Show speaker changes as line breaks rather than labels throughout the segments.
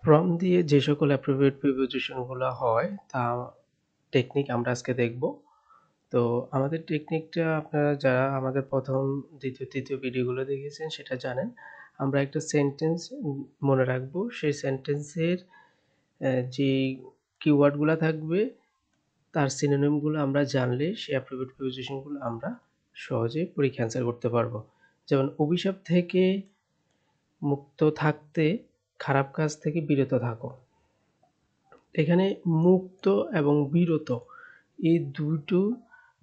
From দিয়ে যে সকল অ্যাপ্রোপ্রিয়েট প্রিপোজিশনগুলো হয় তা টেকনিক আমরা আজকে দেখব। তো আমাদের টেকনিকটা আপনারা যারা আমাদের প্রথম দ্বিতীয় তৃতীয় ভিডিওগুলো দেখেছেন সেটা জানেন। আমরা একটা সেন্টেন্স মনে রাখবো, সেই সেন্টেন্সের যে কিওয়ার্ডগুলো থাকবে তার সিনোনিমগুলো আমরা জানলে সেই অ্যাপ্রোপ্রিয়েট প্রিপোজিশনগুলো আমরা সহজে পরীক্ষা অ্যান্সার করতে পারবো। যেমন অভিশাপ থেকে মুক্ত থাকতে খারাপ কাজ থেকে বিরত থাকো। এখানে মুক্ত এবং বিরত এই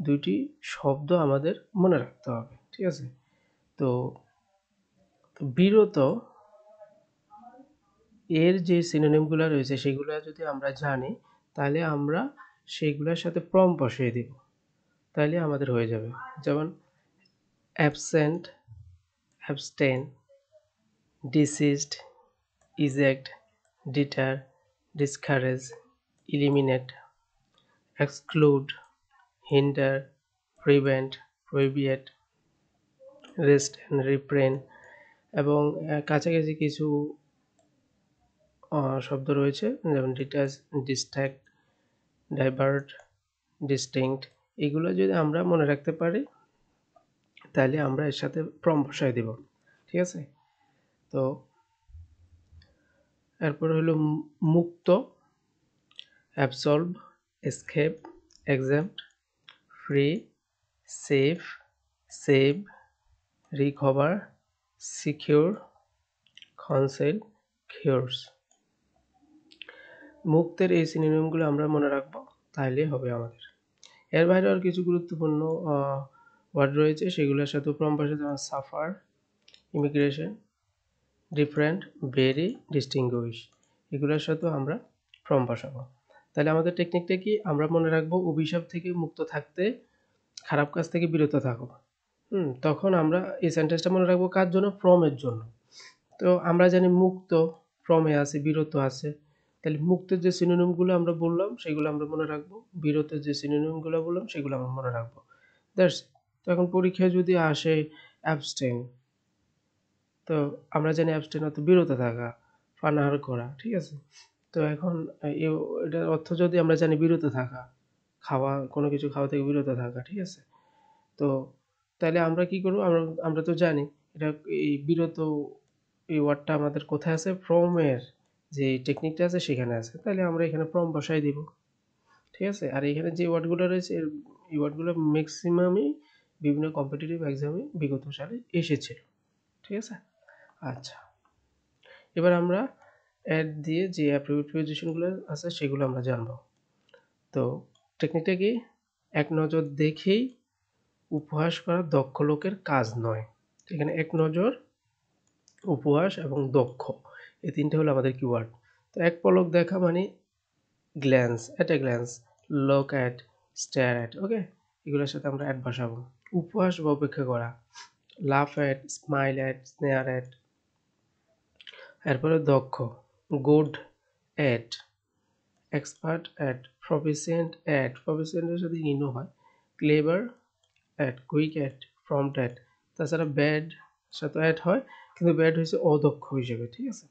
দুইটি শব্দ আমাদের মনে রাখতে হবে, ঠিক আছে? তো বিরত এর যে সিনোনিমগুলো রয়েছে সেগুলো যদি আমরা জানি তাহলে আমরা সেইগুলোর সাথে ফ্রম বসিয়ে দিব, তাহলে আমাদের হয়ে যাবে। যেমন absent, abstain, deceased, eject, deter, discourage, eliminate, exclude, hinder, prevent, prohibit, rest and refrain এবং কাছাকাছি কিছু শব্দ রয়েছে যেমন ডিটাচ, ডিস্ট্র্যাক্ট, ডাইভার্ট, ডিস্টিংক্ট। এগুলো যদি আমরা মনে রাখতে পারি তাহলে আমরা এর সাথে ফ্রম বসাই দেব, ঠিক আছে? তো এরপর হলো মুক্ত, absolve, escape, exempt, free, safe, save, recover, secure, conceal, cures. মুক্তের এই সিনোনিমগুলো আমরা মনে রাখবো, তাহলে হবে আমাদের। এর বাইরে আর কিছু গুরুত্বপূর্ণ ওয়ার্ড রয়েছে, সেগুলোর সাথে ফ্রম বসে, যেমন suffer, immigration, different, very, distinguished. এগুলোর সাথেও আমরা ফ্রম বসাবো। তাহলে আমাদের টেকনিকটা কি? আমরা মনে রাখবো অভিশাপ থেকে মুক্ত থাকতে খারাপ কাজ থেকে বিরত থাকো। তখন আমরা এই সেন্টেন্সটা মনে রাখবো কার জন্য? ফ্রমের জন্য। তো আমরা জানি মুক্ত ফ্রমে আছে, বিরত আছে, তাহলে মুক্তের যে সিনোনিমগুলো আমরা বললাম সেগুলো আমরা মনে রাখবো, বিরতের যে সিনোনিমগুলো বললাম সেগুলো আমরা মনে রাখবো। দ্যাটস। তো এখন পরীক্ষায় যদি আসে অ্যাবস্টেন, তো আমরা জানি অ্যাবস্টেন অর্থ বিরত থাকা, পানাহার করা, ঠিক আছে? তো এখন এটার অর্থ যদি আমরা জানি বিরত থাকা, কোনো কিছু খাওয়া থেকে বিরত থাকা, ঠিক আছে? তো তাহলে আমরা কি করব? আমরা তো জানি এটা এই বিরত এই ওয়ার্ডটা আমাদের কোথায় আছে? ফ্রম এর যে টেকনিকটা আছে সেখানে আছে। তাহলে আমরা এখানে ফ্রম বসাই দিব, ঠিক আছে? আর এখানে যে ওয়ার্ডগুলো রয়েছে এই ওয়ার্ডগুলো ম্যাক্সিমামই বিভিন্ন কম্পিটিটিভ এক্সামে বিগত সালে এসেছিল, ঠিক আছে? আচ্ছা, এবার আমরা অ্যাড দিয়ে যে অ্যাপ্রোপ্রিয়েট প্রিপোজিশনগুলো আছে সেগুলো আমরা জানব। তো টেকনিকটা কি? এক নজর দেখেই উপহাস করা দক্ষ লোকের কাজ নয়। এখানে এক নজর, উপহাস এবং দক্ষ, এই তিনটে হলো আমাদের কিওয়ার্ড। তো এক পলক দেখা মানে glance, at a glance, look at, stare at, okay? এগুলোর সাথে আমরা অ্যাড বসাবো। উপহাস বা উপেক্ষা করা, laugh at, smile at, sneer at. এরপরে দক্ষ, good at, expert at, proficient at, প্রফিসিয়েন্টের সাথে ইনো হয়, clever at, quick at, prompt at. তাছাড়া ব্যাড সাথে অ্যাট হয়, কিন্তু ব্যাড হয়েছে অদক্ষ হিসেবে, ঠিক আছে?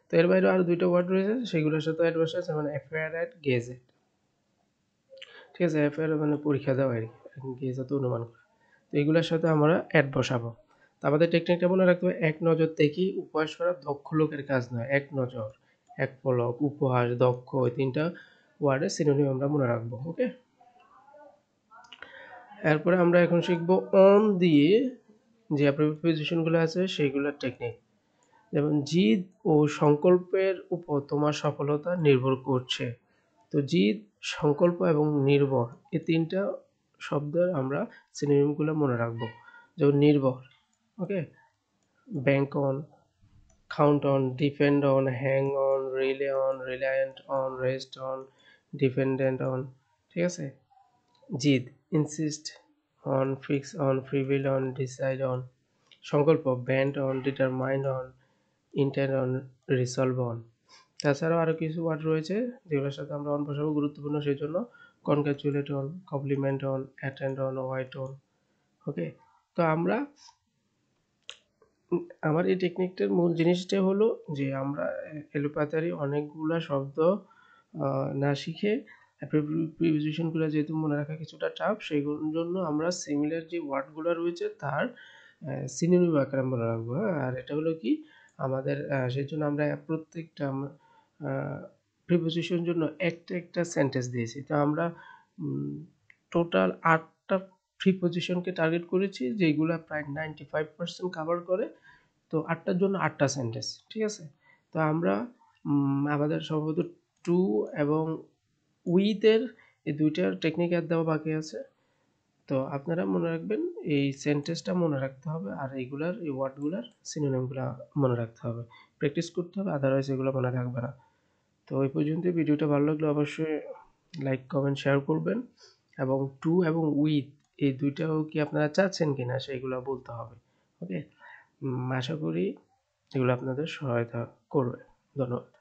তো এর বাইরে আরও দুইটা ওয়ার্ড রয়েছে, সেগুলোর সাথে অ্যাড বসে, যেমন অ্যাফেয়ার অ্যাট, গেজ অ্যাট, ঠিক আছে? অ্যাফেয়ার মানে পরীক্ষা দেওয়া আর কি, গেজ অ্যাট অনুমান করা। তো এগুলোর সাথে আমরা অ্যাড বসাবো। তো আমাদের টেকনিকটা মনে রাখতে হবে, এক নজর দেখেই উপহাস করা দক্ষ লোকের কাজ নয়। এক নজর, এক পলক, উপহাস, দক্ষ, ওই তিনটা ওয়ার্ডের সিনোনিম আমরা মনে রাখবো, ওকে? এরপরে আমরা এখন শিখবো অন দিয়ে যে অ্যাপ্রোপ্রিয়েট প্রিপোজিশনগুলো আছে সেইগুলোর টেকনিক। যেমন জিদ ও সংকল্পের উপর তোমার সফলতা নির্ভর করছে। তো জিদ, সংকল্প এবং নির্ভর, এই তিনটা শব্দের আমরা সিনোনিমগুলো মনে রাখবো। যেমন নির্ভর, okay? Bank on, count on, depend on, hang on, rely on, reliant on, rest on, dependent on, ঠিক আছে? জিদ, insist on, fix on, prevail on, decide on. সংকল্প, bend on, determine on, intend on, resolve on. তাছাড়াও আরও কিছু word রয়েছে যেগুলোর সাথে আমরা অন বসাবো, গুরুত্বপূর্ণ সেই জন্য। Congratulate on, compliment on, attend on, wait on, okay? তো আমরা আমার এই টেকনিকটার মূল জিনিসটা হলো যে আমরা এলোপাতাড়ি অনেকগুলা শব্দ না শিখে প্রিপোজিশনগুলো যেহেতু মনে রাখা কিছুটা টাফ, সেইগুলোর জন্য আমরা সিমিলার যে ওয়ার্ডগুলো রয়েছে তার সিনোনিম আকারে মনে রাখবো। হ্যাঁ, আর এটা হলো কি আমাদের সেই জন্য আমরা প্রত্যেকটা প্রিপোজিশন জন্য একটা একটা সেন্টেন্স দিয়েছি। তো আমরা টোটাল 8টা প্রিপোজিশনকে টার্গেট করেছি যেগুলা প্রায় 95% কভার করে। তো 8টার জন্য 8টা সেন্টেন্স, ঠিক আছে? তো আমরা আমাদের সম্ভবত টু এবং উইথ এর এই দুইটার টেকনিক অ্যাড দেওয়া বাকি আছে। তো আপনারা মনে রাখবেন এই সেন্টেন্সটা মনে রাখতে হবে আর এইগুলার এই ওয়ার্ডগুলার সিনোনিমগুলা মনে রাখতে হবে, প্র্যাকটিস করতে হবে, আদারওয়াইজ এগুলো মনে থাকবে না। তো ওই পর্যন্ত ভিডিওটা ভালো লাগলে অবশ্যই লাইক কমেন্ট শেয়ার করবেন এবং টু এবং উইথ এই দুইটাও কি আপনারা চাচ্ছেন কিনা সেইগুলো বলতে হবে। ওকে, আশা করি এগুলো আপনাদের সহায়তা করবে। ধন্যবাদ।